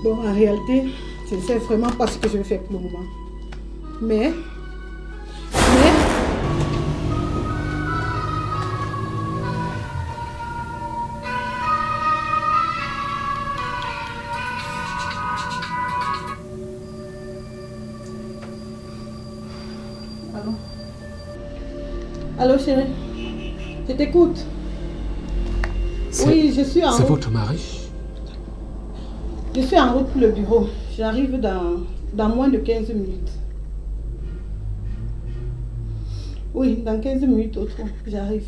Bon, en réalité, je ne sais vraiment pas ce que je vais faire pour le moment. Mais... Allô? Allô, chérie? Je t'écoute. Oui, je suis en route. C'est votre mari? Je suis en route pour le bureau. J'arrive dans moins de 15 minutes. Oui, dans 15 minutes au trop. J'arrive.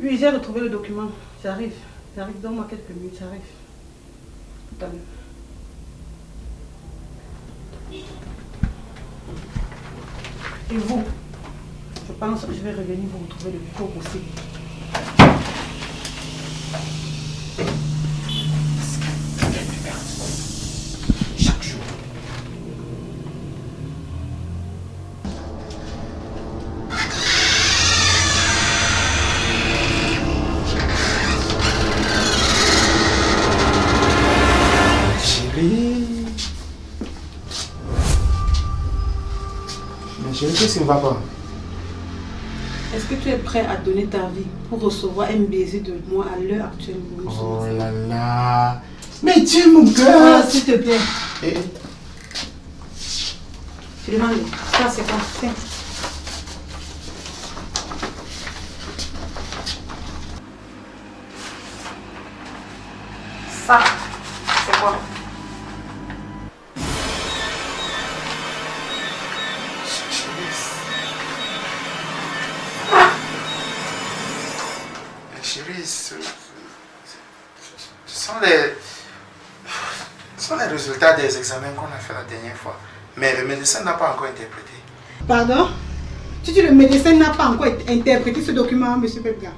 Oui, j'ai retrouvé le document. J'arrive. Donne-moi quelques minutes, j'arrive. Tout à l'heure. Et vous? Je pense que je vais revenir vous retrouver le plus tôt possible. Chaque jour. Chérie. Mais chérie, qu'est-ce qui ne va pas? Est-ce que tu es prêt à donner ta vie pour recevoir un baiser de moi à l'heure actuelle où nous sommes? Oh là là. Mais tiens mon cœur. Ah, s'il te plaît. Eh. Je demande. Ça, c'est quoi? Tiens. Ça, c'est quoi? Chérie, ce sont les résultats des examens qu'on a fait la dernière fois. Mais le médecin n'a pas encore interprété. Pardon? Tu dis le médecin n'a pas encore interprété ce document, monsieur Pepga.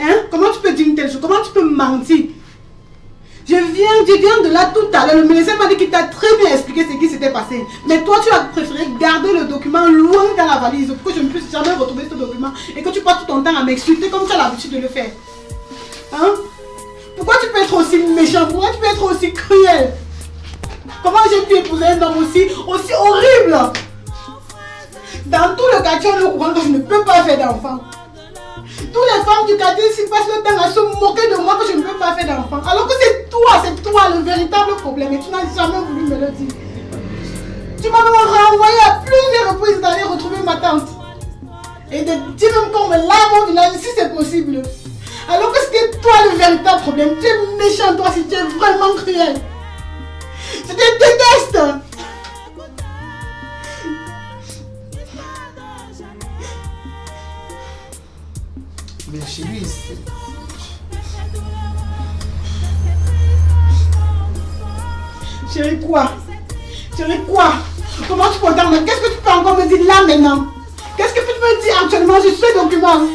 Hein? Comment tu peux dire une telle chose? Comment tu peux mentir? Je viens de là tout à l'heure. Le médecin m'a dit qu'il t'a très bien expliqué ce qui s'était passé. Mais toi, tu as préféré garder le document loin dans la valise pour que je ne puisse jamais retrouver ce document et que tu passes tout ton temps à m'expliquer comme tu as l'habitude de le faire. Hein? Pourquoi tu peux être aussi méchant? Pourquoi tu peux être aussi cruel? Comment j'ai pu épouser un homme aussi horrible? Dans tout le quartier, on est au courant que je ne peux pas faire d'enfant. Toutes les femmes du quartier ici passent le temps à se moquer de moi que je ne peux pas faire d'enfant. Alors que c'est toi le véritable problème et tu n'as jamais voulu me le dire. Tu m'as même renvoyé à plusieurs reprises d'aller retrouver ma tante. Et de dire même qu'on me lave au village si c'est possible. Alors que c'était toi le véritable problème. Tu es méchant toi si tu es vraiment cruel. Je te déteste. Mais chérie, Chérie quoi? Chérie quoi? Comment tu peux entendre? Qu'est-ce que tu peux encore me dire là maintenant? Qu'est-ce que tu peux me dire actuellement sur ce document?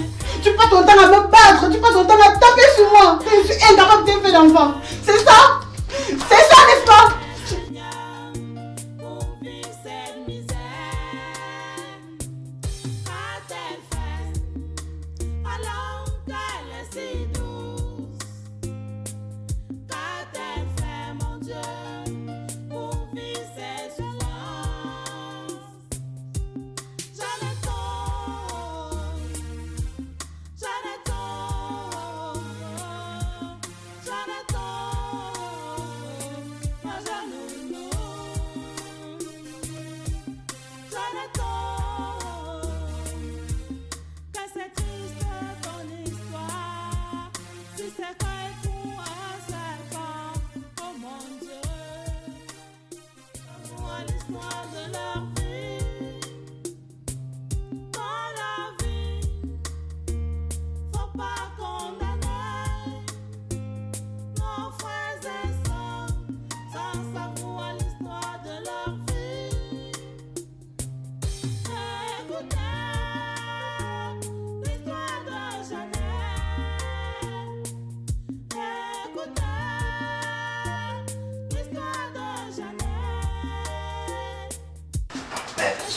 Tu passes ton temps à me battre, tu passes ton temps à taper sur moi. Je suis incapable de faire d'enfant. C'est ça? C'est ça, n'est-ce pas?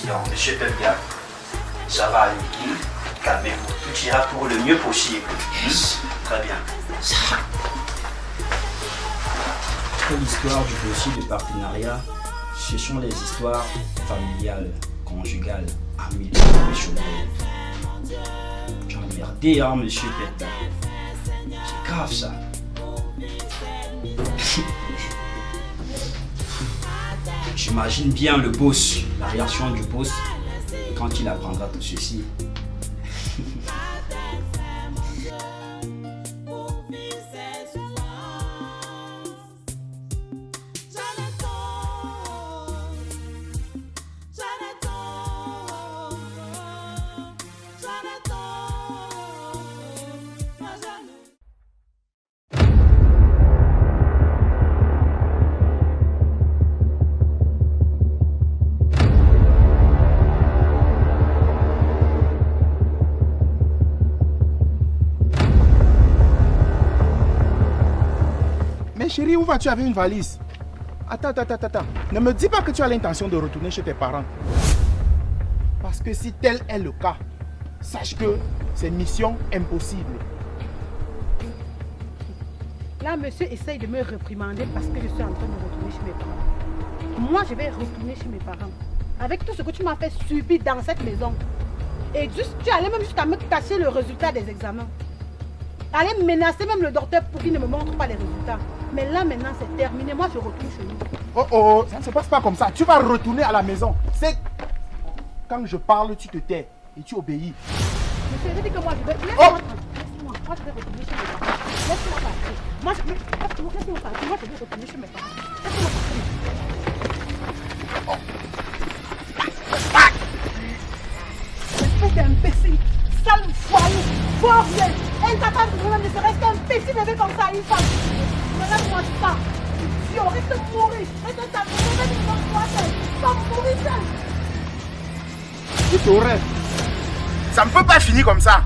Donc, monsieur Pepga, ça va aller. Calmez-vous. Tout ira pour le mieux possible. Très bien. Après l'histoire du dossier de partenariat, ce sont les histoires familiales, conjugales, amies, professionnelles. Tu as emmerdé, hein, monsieur Peta. C'est grave, ça. J'imagine bien le boss, la réaction du boss, quand il apprendra tout ceci. Mais chérie, où vas-tu avec une valise? Attends. Ne me dis pas que tu as l'intention de retourner chez tes parents. Parce que si tel est le cas, sache que c'est mission impossible. Là, monsieur essaye de me réprimander parce que je suis en train de retourner chez mes parents. Moi, je vais retourner chez mes parents. Avec tout ce que tu m'as fait subir dans cette maison. Et juste, tu allais même jusqu'à me cacher le résultat des examens. Allez menacer même le docteur pour qu'il ne me montre pas les résultats. Mais là, maintenant, c'est terminé. Moi, je retourne chez nous. Oh, ça ne se passe pas comme ça. Tu vas retourner à la maison. C'est quand je parle, tu te tais et tu obéis. Monsieur, je dis que moi, je vais... Oh! Laisse-moi. Moi, je vais retourner chez mes parents. Laisse-moi partir. Laisse-moi partir. Moi, je vais retourner chez mes parents. Laisse-moi partir. Espèce d'imbécile, sale foyer, forcé. Elle t'attend même ne serait-ce qu'un petit bébé comme ça à une femme. Mais laisse-moi ça. Idiot, reste mourir. Reste ta mourir, tu vas mourir seul. Tu t'aurais. Ça ne peut pas finir comme ça.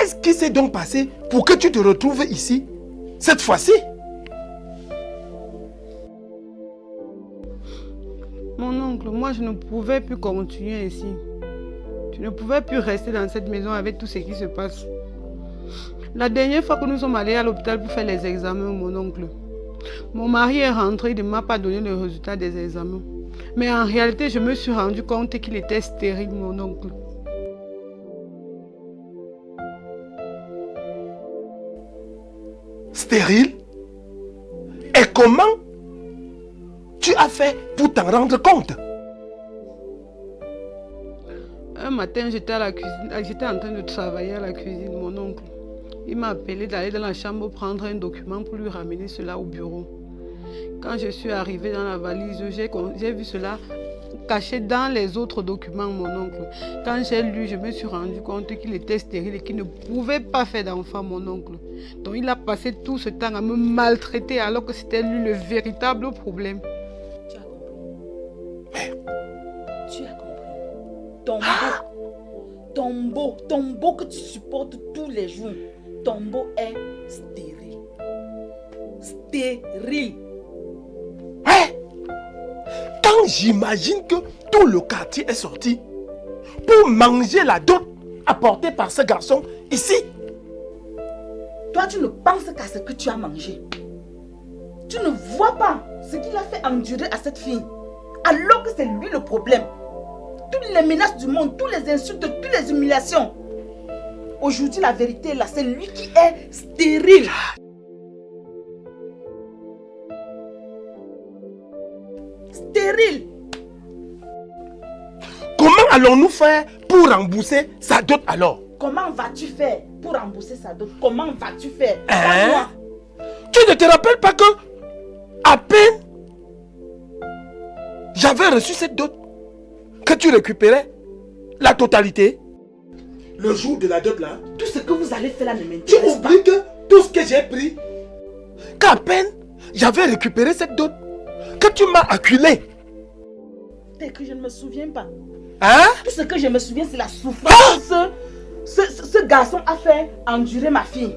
Qu'est-ce qui s'est donc passé pour que tu te retrouves ici, cette fois-ci? Mon oncle, moi je ne pouvais plus continuer ici. Je ne pouvais plus rester dans cette maison avec tout ce qui se passe. La dernière fois que nous sommes allés à l'hôpital pour faire les examens, mon oncle, mon mari est rentré, il ne m'a pas donné le résultat des examens. Mais en réalité, je me suis rendu compte qu'il était stérile, mon oncle. Stérile? Et comment tu as fait pour t'en rendre compte? Un matin, j'étais à la cuisine, j'étais en train de travailler à la cuisine, mon oncle. Il m'a appelé d'aller dans la chambre prendre un document pour lui ramener cela au bureau. Quand je suis arrivée dans la valise, j'ai vu cela caché dans les autres documents, mon oncle. Quand j'ai lu, je me suis rendu compte qu'il était stérile et qu'il ne pouvait pas faire d'enfant, mon oncle. Donc il a passé tout ce temps à me maltraiter alors que c'était lui le véritable problème. Tu as compris. Tu as compris. Tombeau que tu supportes tous les jours. Tombeau est stérile. Stérile. Ouais. Quand j'imagine que tout le quartier est sorti pour manger la dot apportée par ce garçon ici. Toi, tu ne penses qu'à ce que tu as mangé. Tu ne vois pas ce qu'il a fait endurer à cette fille. Alors que c'est lui le problème. Toutes les menaces du monde, toutes les insultes, toutes les humiliations. Aujourd'hui, la vérité est là, c'est lui qui est stérile. Stérile. Comment allons-nous faire pour rembourser sa dot alors? Comment vas-tu faire pour rembourser sa dot? Comment vas-tu faire? Hein? Tu ne te rappelles pas que à peine j'avais reçu cette dot que tu récupérais la totalité? Le jour de la dot là, Tout ce que vous allez faire là ne tu m'intéresse pas. oublies que tout ce que j'ai pris, qu'à peine j'avais récupéré cette dot, que tu m'as acculé. C'est que je ne me souviens pas. Hein? Tout ce que je me souviens, c'est la souffrance que ce garçon a fait endurer ma fille.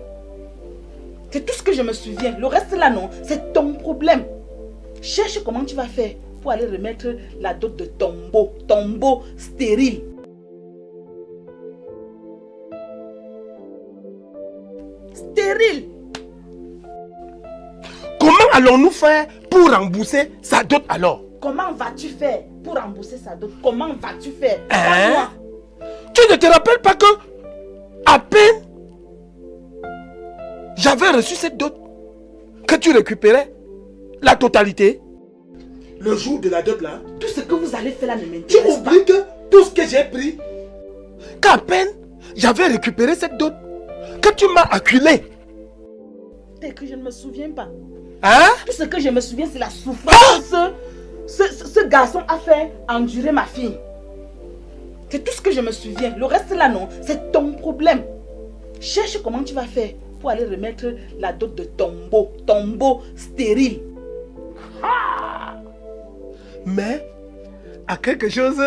C'est tout ce que je me souviens. Le reste là, non, c'est ton problème. Cherche comment tu vas faire pour aller remettre la dot de tombeau stérile. Stérile. Comment allons-nous faire pour rembourser sa dot alors? Comment vas-tu faire pour rembourser sa dot? Comment vas-tu faire? Hein? Moi, Tu ne te rappelles pas que à peine j'avais reçu cette dot que tu récupérais la totalité? Le jour de la dot là, tout ce que vous allez faire là ne tu m'intéresse pas. oublies que tout ce que j'ai pris, qu'à peine j'avais récupéré cette dot, que tu m'as acculé. C'est que je ne me souviens pas. Hein? Tout ce que je me souviens, c'est la souffrance que ce garçon a fait endurer ma fille. C'est tout ce que je me souviens. Le reste là, non, c'est ton problème. Cherche comment tu vas faire pour aller remettre la dot de tombeau stérile. Mais à quelque chose,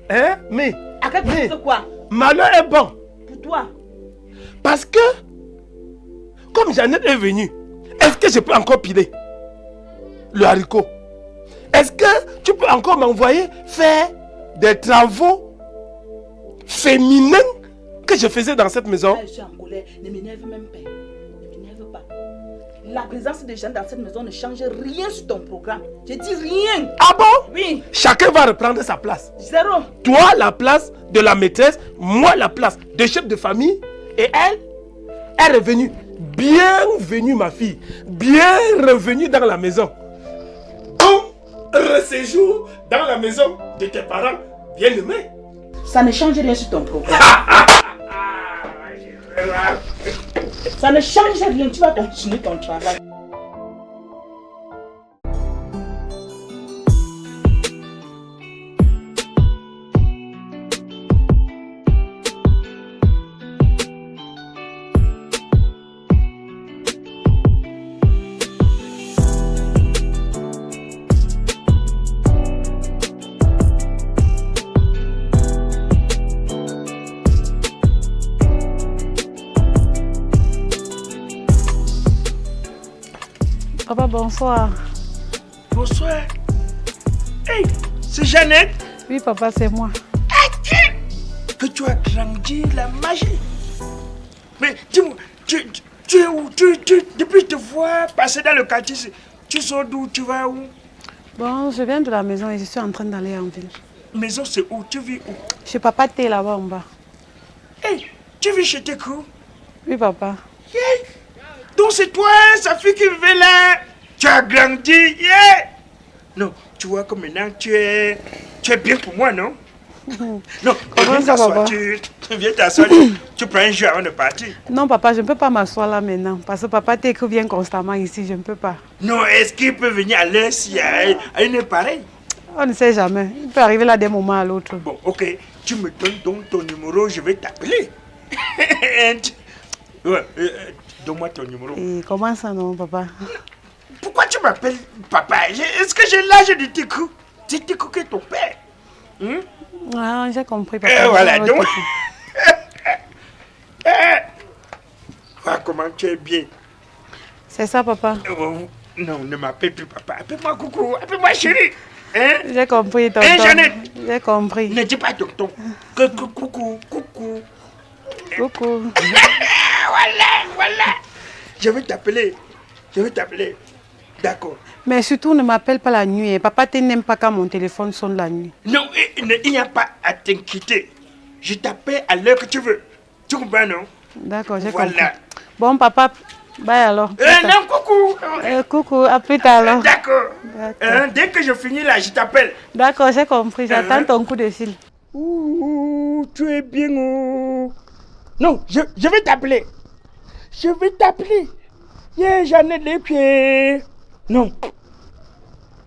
hein? Mais À quelque chose de quoi? malheur est bon. Pour toi. Parce que, comme Jeannette est venue, est-ce que je peux encore piler le haricot? Est-ce que tu peux encore m'envoyer faire des travaux féminins que je faisais dans cette maison? Ah, je suis en colère. Ne m'énerve même pas. Ne m'énerve pas. La présence des gens dans cette maison ne change rien sur ton programme. Je dis rien. Ah bon? Oui. Chacun va reprendre sa place. Zéro. Toi, la place de la maîtresse, moi, la place de chef de famille. Et elle est revenue. Bienvenue, ma fille. Bienvenue dans la maison. Bon séjour dans la maison de tes parents bien-aimés. Ça ne change rien sur ton programme. Ça ne change rien. Tu vas continuer ton travail. papa, bonsoir. Bonsoir. Hey, c'est Jeannette? Oui, papa, c'est moi. Que tu as grandi la magie. Mais dis-moi, tu es où? Depuis que je te vois passer dans le quartier, tu sors d'où? Tu vas où? Bon, je viens de la maison et je suis en train d'aller en ville. Maison, c'est où? Tu vis où? Chez papa, t'es là-bas en bas. Hey, tu vis chez tes cours? Oui, papa. Yeah. Donc c'est toi, sa fille qui vivait là. Tu as grandi, yeah. Non, tu vois que maintenant tu es bien pour moi, non? Non, Comment ça, papa? Viens t'asseoir, tu prends un jus avant de partir. Non, papa, je ne peux pas m'asseoir là maintenant. Parce que papa t'écrit vient constamment ici, je ne peux pas. Non, est-ce qu'il peut venir à l'heure s'il y a une pareille? On ne sait jamais. Il peut arriver là d'un moment à l'autre. Bon, ok. Tu me donnes donc ton numéro, je vais t'appeler. Donne-moi ton numéro. Et comment ça, non, papa? Pourquoi tu m'appelles papa? Est-ce que j'ai l'âge de Tikou? C'est Tikou qui est ton père. Ah, j'ai compris, papa. Voilà, donc. Voilà comment tu es bien. C'est ça, papa. Non, ne m'appelle plus papa. Appelle-moi coucou, appelle-moi chérie. Hein? J'ai compris, tonton. Jeannette? J'ai compris. Ne dis pas tonton. Que coucou. Coucou. Voilà. Je vais t'appeler. D'accord. Mais surtout, ne m'appelle pas la nuit. Papa, tu n'aimes pas quand mon téléphone sonne la nuit. Non, il n'y a pas à t'inquiéter. Je t'appelle à l'heure que tu veux. Tu comprends, non? D'accord, j'ai Voilà. compris. Bon, papa, bye alors. Non, coucou. Coucou, à plus tard alors. D'accord. Dès que je finis là, je t'appelle. D'accord, j'ai compris. J'attends ton coup de fil. Ouh, tu es bien. Oh. Non, je vais t'appeler. Yeah, Jeannette les pieds. Non.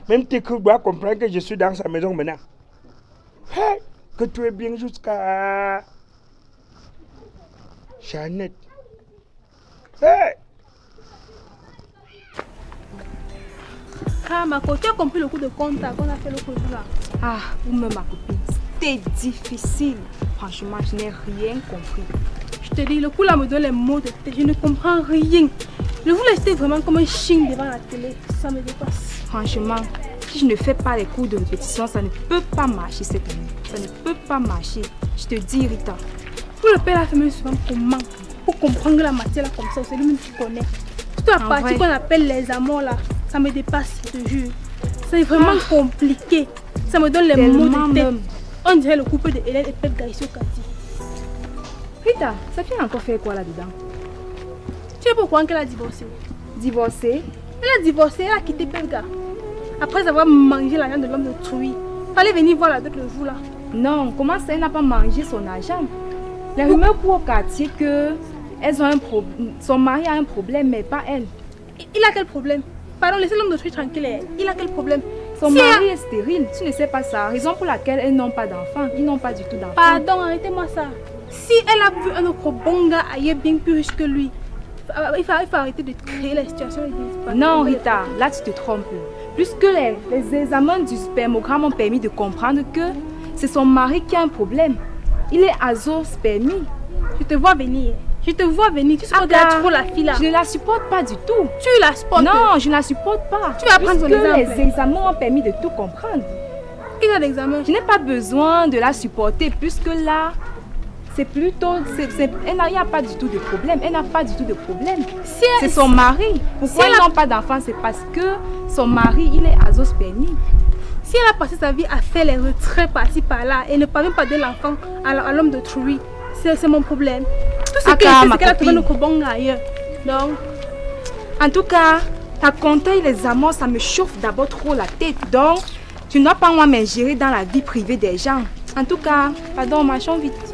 Même tes coups doivent comprendre que je suis dans sa maison maintenant. Hey, que tu es bien jusqu'à... Jeannette. Hey. Ah, Marco, tu as compris le coup de contact qu'on a fait l'autre jour là? Ah, vous-même, ma copine, c'était difficile. Franchement, je n'ai rien compris. Je te dis, le coup là me donne les mots de tête. Je ne comprends rien. Je voulais rester vraiment comme un chien devant la télé. Ça me dépasse. Franchement, si je ne fais pas les cours de répétition, ça ne peut pas marcher cette année. Ça ne peut pas marcher. Je te dis, Rita. Pour le père, la famille souvent comment? Pour comprendre la matière là comme ça, c'est lui-même qui connaît. Surtout la partie qu'on appelle les amours là, ça me dépasse, je te jure. C'est vraiment compliqué. Ça me donne les mots de tête. On dirait le couple de Hélène et Pep Gaïsio Kati. Rita, sa fille a encore fait quoi là-dedans? Tu sais pourquoi elle a divorcé? Divorcé? Elle a divorcé, elle a quitté Pelga. Après avoir mangé l'argent de l'homme d'autrui. Fallait venir voir la date le jour là. Non, comment ça, elle n'a pas mangé son argent? Les rumeurs courent au quartier que elles ont son mari a un problème, mais pas elle. Il a quel problème? Pardon, laissez l'homme d'autrui tranquille. Il a quel problème? Son mari est stérile, tu ne sais pas ça. Raison pour laquelle elles n'ont pas d'enfants. Ils n'ont pas du tout d'enfants. Pardon, arrêtez-moi ça. Si elle a vu un autre bon gars ailleurs bien plus riche que lui, il faut arrêter de créer la situation. Non, Rita, là tu te trompes. Puisque les examens du spermogramme ont permis de comprendre que c'est son mari qui a un problème. Il est azospermie. Je te vois venir. Tu supportes trop la fille là. Je ne la supporte pas du tout. Tu la supportes? Non, je ne la supporte pas. Tu vas prendre son exemple. Les examens ont permis de tout comprendre. Quel est l'examen? Je n'ai pas besoin de la supporter puisque là, c'est plutôt... Elle n'a pas du tout de problème. Elle n'a pas du tout de problème. C'est son mari. Pourquoi ils n'ont pas d'enfant? C'est parce que son mari, il est azospermie. Si elle a passé sa vie à faire les retraits par-ci par-là et ne pas même pas donner l'enfant à l'homme d'autrui, c'est mon problème. Tout ce qu'elle fait, c'est qu'elle a trouvé notre bon ailleurs. Donc, en tout cas, ta compter les amours, ça me chauffe d'abord trop la tête. Donc, tu ne dois pas moi m'ingérer dans la vie privée des gens. En tout cas, pardon, marchons vite.